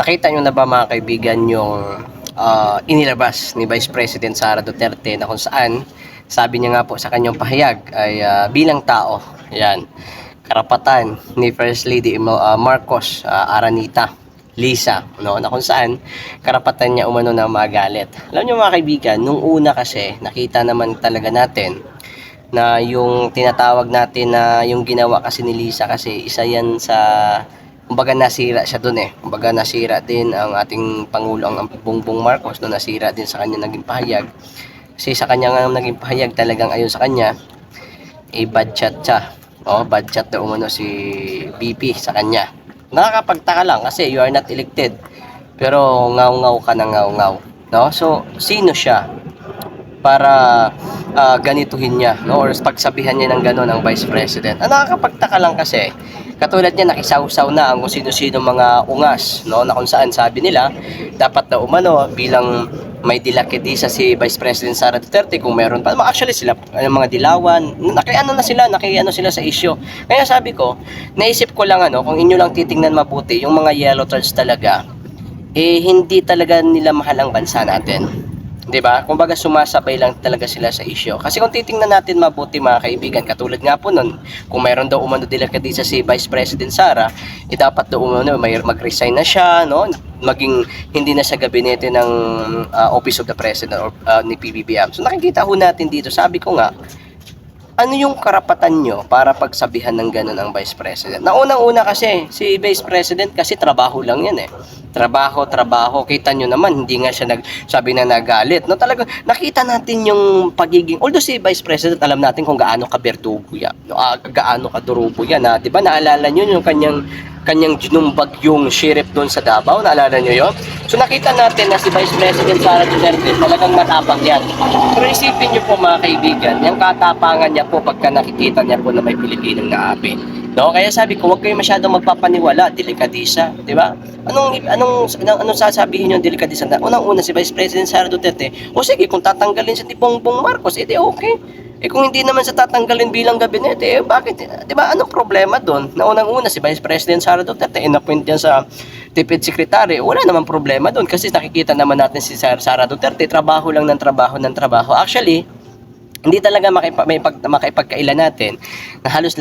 Nakita nyo na ba mga kaibigan yung inilabas ni Vice President Sara Duterte na kung saan sabi niya nga po sa kanyang pahayag ay bilang tao, yan, karapatan ni First Lady Marcos Aranita Lisa, no, na kung saan karapatan niya umano na magalit. Alam niyo mga kaibigan, nung una kasi nakita naman talaga natin na yung tinatawag natin na yung ginawa kasi ni Lisa kasi isa yan sa kumbaga nasira siya doon kumbaga nasira din ang ating Pangulo ang Bongbong Marcos no, nasira din sa kanya naging pahayag kasi sa kanya nga naging pahayag talagang ayon sa kanya bad chat siya, bad chat daw umano si BP sa kanya. Nakakapagtaka lang kasi you are not elected pero ngaw-ngaw ka na ngaw-ngaw, no? So sino siya para ganituhin niya, no, or pagsabihan niya ng gano'n ang Vice President. Ang nakakapagtaka lang kasi katulad niya nakisawsaw na ang kung sino-sino mga ungas, no, na kung saan sabi nila dapat na umano bilang may dilakidisa si Vice President Sara Duterte kung meron pa. Actually sila mga dilawan, nakiano sila sa issue. Kaya sabi ko, naisip ko lang kung inyo lang titingnan mabuti yung mga yellow cards talaga, hindi talaga nila mahal ang bansa natin. 'Di ba? Kumbaga sumasabay lang talaga sila sa issue. Kasi kung titingnan natin mabuti mga kaibigan, katulad nga po nun, kung mayroon daw umano dilakadisa si Vice President Sara, dapat daw umano mag-resign na siya, no? Maging hindi na sa gabinete ng Office of the President or ni PBBM. So nakikita ho natin dito, sabi ko nga, ano yung karapatan nyo para pagsabihan ng ganun ang Vice President? Na unang-una kasi, si Vice President kasi trabaho lang yan trabaho. Kita nyo naman, hindi nga siya sabi na nagalit. No, talagang nakita natin yung pagiging, although si Vice President, alam natin kung gaano kaberdugo yan, no, gaano kadurugo yan. Di ba naalala nyo yung kanyang ginumbag yung sheriff doon sa Davao, naalala nyo yun? So nakita natin na si Vice President Sara Duterte talagang matapang yan. Pero isipin nyo po mga kaibigan, yung katapangan niya po pagka nakikita niya po na may Pilipinong naapi. No, kaya sabi ko, huwag kayo masyadong magpapaniwala, delikadisa, 'di ba? Anong sasabihin niyo delikadisa? Unang-una si Vice President Sara Duterte, o sige, kung tatanggalin si Bongbong Marcos, edi okay. Kung hindi naman sa tatanggalin bilang gabinete, bakit? 'Di ba? Anong problema doon? Na unang-una si Vice President Sara Duterte inappoint yan sa Tipid Secretary. Wala namang problema doon kasi nakikita naman natin si Sara Duterte, trabaho lang ng trabaho. Actually, hindi talaga makipagkaila natin na halos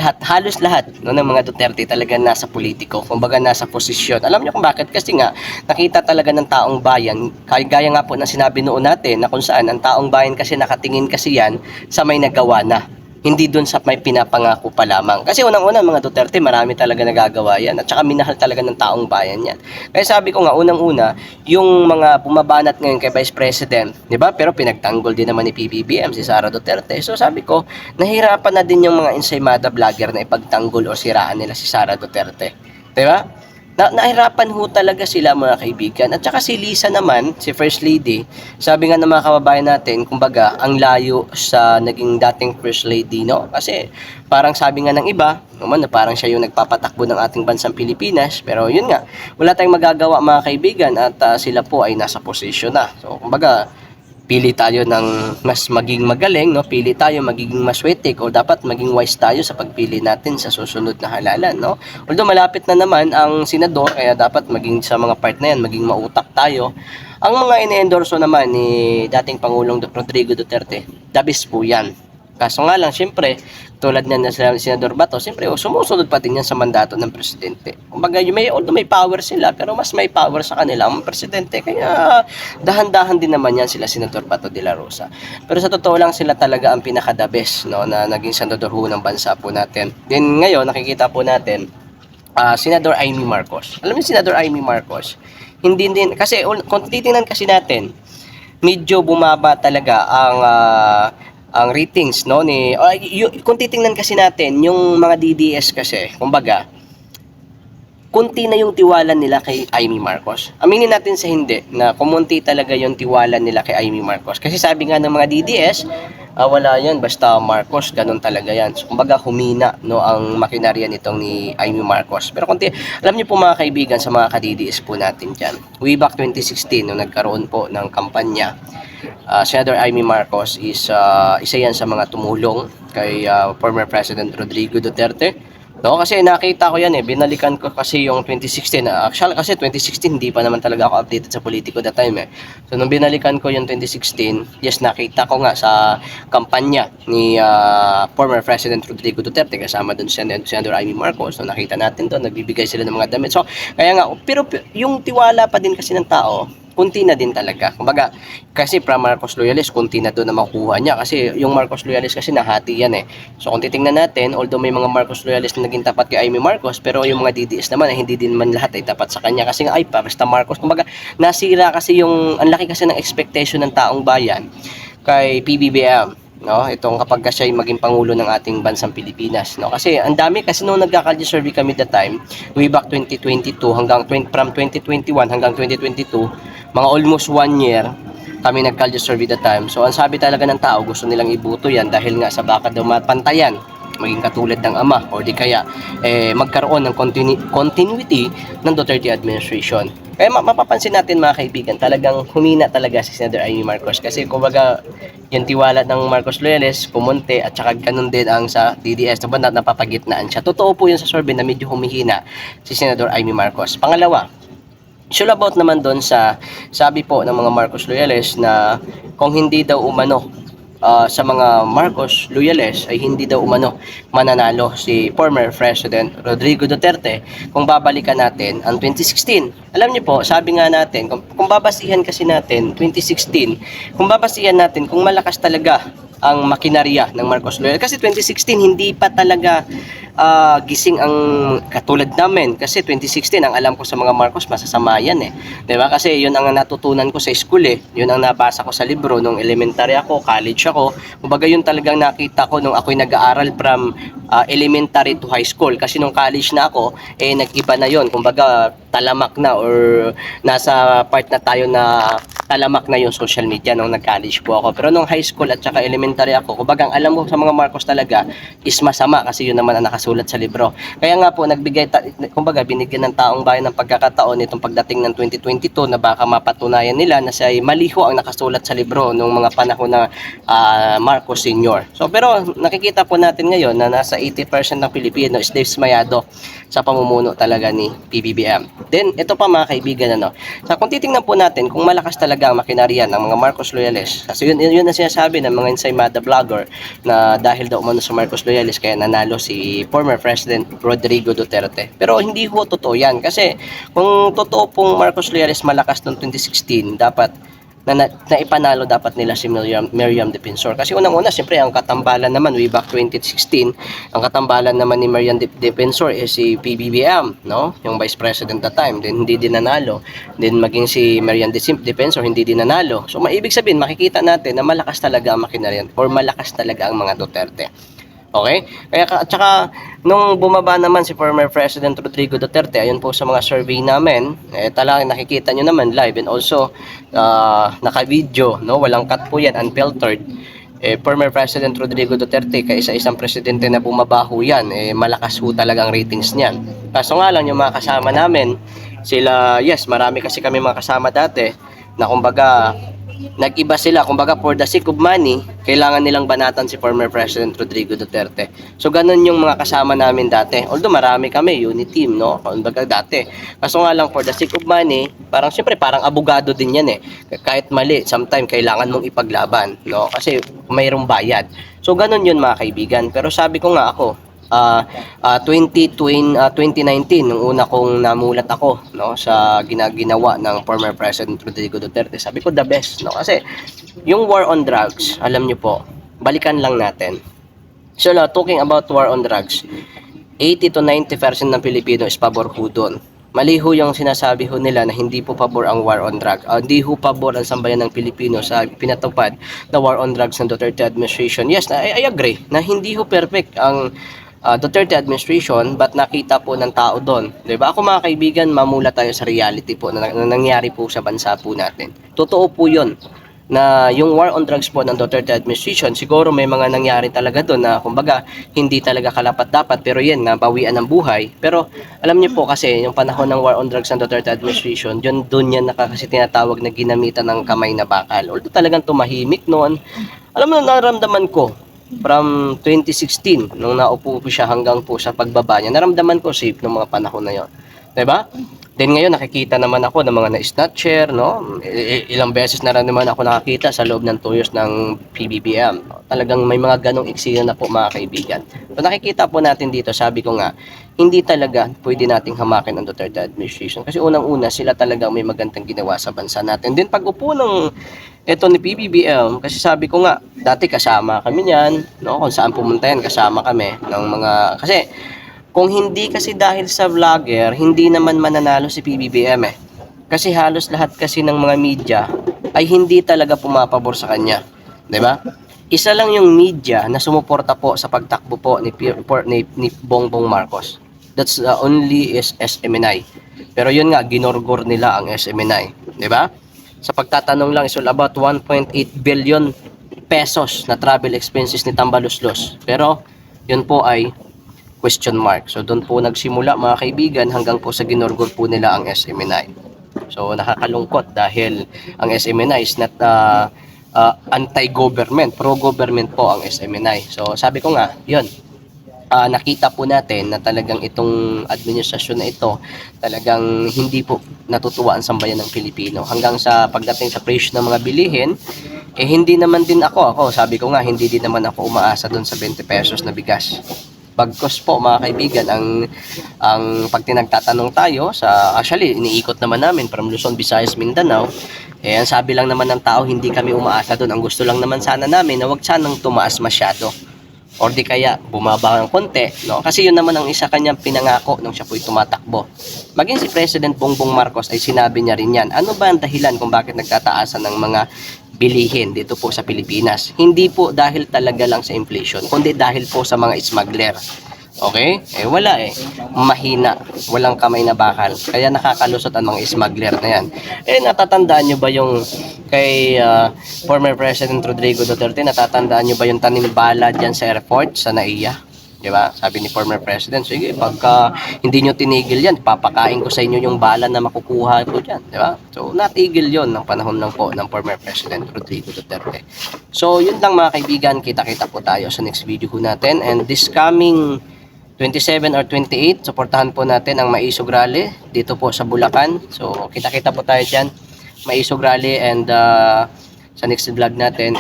lahat no, ng mga Duterte talaga nasa politiko, kumbaga nasa posisyon. Alam niyo kung bakit? Kasi nga nakita talaga ng taong bayan, gaya nga po ng sinabi noon natin na kung saan ang taong bayan kasi nakatingin kasi yan sa may nagawa na, hindi doon sa may pinapangako pa lamang. Kasi unang-una mga Duterte, marami talaga nagagawa yan at saka minahal talaga ng taong bayan yan. Kaya sabi ko nga unang-una, yung mga bumabanat ngayon kay Vice President, 'di ba? Pero pinagtanggol din naman ni PBBM si Sara Duterte. So sabi ko, nahirapan na din yung mga ensaymada vlogger na ipagtanggol o siraan nila si Sara Duterte. 'Di ba? Nahirapan ho talaga sila mga kaibigan. At saka si Lisa naman, si First Lady, sabi nga ng mga kababayan natin, kumbaga, ang layo sa naging dating First Lady, no? Kasi parang sabi nga ng iba, naman na parang siya yung nagpapatakbo ng ating bansang Pilipinas. Pero yun nga, wala tayong magagawa mga kaibigan at sila po ay nasa posisyon na. So, kumbaga, pili tayo ng mas maging magaling, no? Pili tayo magiging maswetik o dapat maging wise tayo sa pagpili natin sa susunod na halalan, no? Although malapit na naman ang senador, kaya dapat maging sa mga part na yan, maging mautak tayo. Ang mga ine-endorso naman ni dating Pangulong Rodrigo Duterte, the best po yan. Kaso nga lang, syempre, tulad niyan na Senador Bato, syempre, sumusunod pa din yan sa mandato ng presidente. Kumbaga, although may power sila, pero mas may power sa kanila ang presidente. Kaya, dahan-dahan din naman yan sila Senador Bato de la Rosa. Pero sa totoo lang, sila talaga ang pinaka-the best, no, na naging senador ho ng bansa po natin. Then, ngayon, nakikita po natin, Senador Amy Marcos. Alam niyo, Senador Amy Marcos, hindi din, kasi kung titingnan kasi natin, medyo bumaba talaga ang ratings, no, kung titingnan kasi natin yung mga DDS kasi, kumbaga kunti na yung tiwala nila kay Amy Marcos. Aminin natin sa hindi na kumunti talaga yung tiwala nila kay Amy Marcos. Kasi sabi nga ng mga DDS, wala yan, basta Marcos, ganun talaga yan. So, kumbaga humina, no, ang makinarya nitong ni Amy Marcos. Pero alam niyo po mga kaibigan sa mga ka-DDS po natin dyan, way back 2016, nung nagkaroon po ng kampanya, Senator Amy Marcos is isa yan sa mga tumulong kay former President Rodrigo Duterte No, kasi nakita ko yan binalikan ko kasi yung 2016. Actually kasi 2016 hindi pa naman talaga ako updated sa politiko that time So nung binalikan ko yung 2016, yes nakita ko nga sa kampanya ni former President Rodrigo Duterte kasama doon si Senator Amy Marcos. So nakita natin doon nagbibigay sila ng mga damit. So kaya nga pero yung tiwala pa din kasi ng tao kunti na din talaga. Kumbaga, kasi from Marcos Loyalist, kunti na doon na makukuha niya. Kasi yung Marcos Loyalist kasi nahati yan So kung titingnan natin, although may mga Marcos Loyalist na naging tapat kay Amy Marcos, pero yung mga DDS naman, hindi din man lahat ay tapat sa kanya. Kasi nga, ay pa, basta Marcos. Kumbaga, nasira kasi yung, ang laki kasi ng expectation ng taong bayan kay PBBM. No, itong kapag siya ay maging pangulo ng ating bansang Pilipinas, no? Kasi ang dami kasi nung nagka-culture survey kami that time, way back 2022 hanggang from 2021 hanggang 2022, mga almost 1 year kami nag-culture survey that time. So ang sabi talaga ng tao, gusto nilang ibuto yan dahil nga sa baka daw mapantayan maging katulad ng ama o di kaya magkaroon ng continuity ng Duterte administration. Kaya mapapansin natin mga kaibigan, talagang humina talaga si Senator Amy Marcos kasi kumbaga yung tiwala ng Marcos Loyales kumonte at saka ganun din ang sa DDS na napapagitnaan siya. Totoo po yun sa survey na medyo humihina si Senator Amy Marcos. Pangalawa, issue about naman doon sa sabi po ng mga Marcos Loyales na kung hindi daw umano sa mga Marcos Loyales ay hindi daw umano mananalo si former President Rodrigo Duterte kung babalikan natin ang 2016. Alam niyo po, sabi nga natin, kung babasihan kasi natin 2016, kung babasihan natin kung malakas talaga ang makinarya ng Marcos Loyales. Kasi 2016 hindi pa talaga gising ang katulad namin. Kasi 2016 ang alam ko sa mga Marcos masasama yan Diba? Kasi yun ang natutunan ko sa school Yun ang nabasa ko sa libro nung elementary ako, college ako. Kumbaga yun talagang nakita ko nung ako'y nag-aaral from elementary to high school. Kasi nung college na ako, nag-iba na yun. Kumbaga talamak na or nasa part na tayo na talamak na yung social media nung nag-college po ako. Pero nung high school at saka elementary ako, kumbaga ang alam ko sa mga Marcos talaga is masama kasi yun naman ang nakasulat sa libro. Kaya nga po kumbaga binigyan ng taong bayan ng pagkakataon itong pagdating ng 2022 na baka mapatunayan nila na siya ay maliho ang nakasulat sa libro nung mga panahon na Marcos Sr. So pero nakikita po natin ngayon na nasa 80% ng Pilipino is dismayado sa pamumuno talaga ni PBBM. Then ito pa mga kaibigan So kung titingnan po natin kung malakas talaga ang makinarya ng mga Marcos Loyales. Kasi yun ang sinasabi ng mga Ensaymada vlogger na dahil daw umano sa Marcos Loyales kaya nanalo si former President Rodrigo Duterte. Pero hindi ho totoo yan. Kasi kung totoo pong Marcos Loyales malakas noong 2016, dapat na ipanalo dapat nila si Miriam Defensor. Kasi unang-una, siyempre, ang katambalan naman, way back 2016, ang katambalan naman ni Miriam Defensor is si PBBM, no? Yung Vice President that time. Then, hindi din nanalo. Then, maging si Miriam Defensor, hindi din nanalo. So, maibig sabihin, makikita natin na malakas talaga ang makinaryan or malakas talaga ang mga Duterte. Okay? Kaya at saka nung bumaba naman si former President Rodrigo Duterte, ayun po sa mga survey namin, talagang nakikita nyo naman live and also naka-video, no? Walang cut po yan, unfiltered. Former President Rodrigo Duterte kaysa isang presidente na bumabaho yan, malakas po talagang ratings niyan. Kaso nga lang yung mga kasama namin, sila, yes, marami kasi kami mga kasama dati na kumbaga nag-iba sila, kumbaga for the sake of money, kailangan nilang banatan si former President Rodrigo Duterte. So ganun yung mga kasama namin dati. Although marami kami, unit team, no? Kumbaga dati. Kaso nga lang for the sake of money, parang siyempre parang abogado din yan Kahit mali, sometimes kailangan mong ipaglaban, no? Kasi mayroong bayad. So ganun yun mga kaibigan. Pero sabi ko nga ako, 2019 nung una kong namulat ako sa ginagawa ng former President Rodrigo Duterte, sabi ko the best kasi yung war on drugs, alam nyo po, balikan lang natin. So talking about war on drugs, 80 to 90% ng Pilipino is pabor ho doon. Mali ho yung sinasabi ho nila na hindi po pabor ang war on drugs. Hindi ho pabor ang sambayan ng Pilipino sa pinatupad na war on drugs ng Duterte administration. Yes, I agree na hindi ho perfect ang Duterte administration, but nakita po ng tao doon. Diba? Ako mga kaibigan, mamula tayo sa reality po na nangyari po sa bansa po natin. Totoo po yun na yung war on drugs po ng Duterte administration, siguro may mga nangyari talaga doon na kumbaga hindi talaga kalapat-dapat, pero yan, nabawian ng buhay. Pero alam niyo po kasi yung panahon ng war on drugs ng Duterte administration, doon yan kasi tinatawag na ginamitan ng kamay na bakal. Although talagang tumahimik noon, alam mo, naramdaman ko from 2016 nung naupo po siya hanggang po sa pagbaba niya, naramdaman ko safe nung mga panahon na yon, 'di ba? Then ngayon nakikita naman ako ng mga na-snatcher, no? Ilang beses na rin naman ako nakakita sa loob ng 2 years ng PBBM. Talagang may mga ganong eksena na po mga kaibigan. So nakikita po natin dito, sabi ko nga, hindi talaga pwede nating hamakin ang Duterte administration kasi unang-una sila talaga may magandang ginawa sa bansa natin. Then pag upo ng ito ni PBBM, kasi sabi ko nga, dati kasama kami niyan, no? Kung saan pumunta yan, kasama kami ng mga, kasi kung hindi kasi dahil sa vlogger, hindi naman mananalo si PBBM eh. Kasi halos lahat kasi ng mga media ay hindi talaga pumapabor sa kanya. 'Di ba? Isa lang yung media na sumuporta po sa pagtakbo po ni Bongbong Marcos. That's only is SMNI. Pero yun nga, ginorgor nila ang SMNI. 'Di ba? Sa pagtatanong lang, is all about 1.8 billion pesos na travel expenses ni Tambaluslos. Pero yun po ay question mark. So doon po nagsimula mga kaibigan hanggang po sa ginorgor po nila ang SMNI. So nakakalungkot dahil ang SMNI is not anti-government, pro-government po ang SMNI. So sabi ko nga, yun, nakita po natin na talagang itong administrasyon na ito talagang hindi po natutuwa ang sambayan ng Pilipino. Hanggang sa pagdating sa presyo ng mga bilihin, hindi naman din ako, sabi ko nga, hindi din naman ako umaasa doon sa 20 pesos na bigas. Bagkos po mga kaibigan, ang pag tinagtatanong tayo sa, actually iniikot naman namin from Luzon, Visayas, Mindanao, ang sabi lang naman ng tao, hindi kami umaasa doon. Ang gusto lang naman sana namin na wag sanang tumaas masyado or di kaya bumaba ng konti, no? Kasi yun naman ang isa kanyang pinangako nung siya po'y tumatakbo. Maging si President Bongbong Marcos ay sinabi niya rin yan. Ano ba ang dahilan kung bakit nagtataasan ng mga bilihin dito po sa Pilipinas? Hindi po dahil talaga lang sa inflation, kundi dahil po sa mga smuggler. Okay? Wala mahina, walang kamay na bakal. Kaya nakakalusot ang mga smuggler na yan. Natatandaan nyo ba yung kay former President Rodrigo Duterte, natatandaan nyo ba yung tanim bala dyan sa airport, sa NAIA? Diba? Sabi ni former President, sige, pagka hindi nyo tinigil yan, papakain ko sa inyo yung bala na makukuha ko dyan. Diba? So, natigil yon ng panahon lang po ng former President Rodrigo Duterte. So, yun lang mga kaibigan, kita-kita po tayo sa next video ko natin. And this coming 27 or 28, supportahan po natin ang Maisog Rally dito po sa Bulacan. So, kita-kita po tayo dyan. Maisog Rally, and sa next vlog natin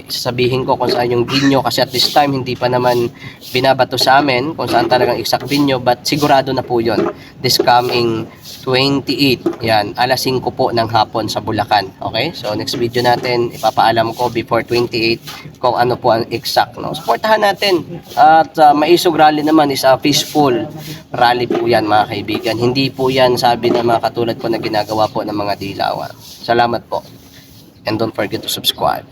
sasabihin ko kung saan yung venue, kasi at this time hindi pa naman binabato sa amin kung saan talagang exact venue, but sigurado na po yun this coming 28, yan, alas 5 po ng hapon sa Bulacan. Okay, so next video natin ipapaalam ko before 28 kung ano po ang exact, no? Supportahan natin. At Maisog Rally naman is a peaceful rally po yan mga kaibigan, hindi po yan sabi ng mga katulad ko na ginagawa po ng mga dilawan. Salamat po. And don't forget to subscribe.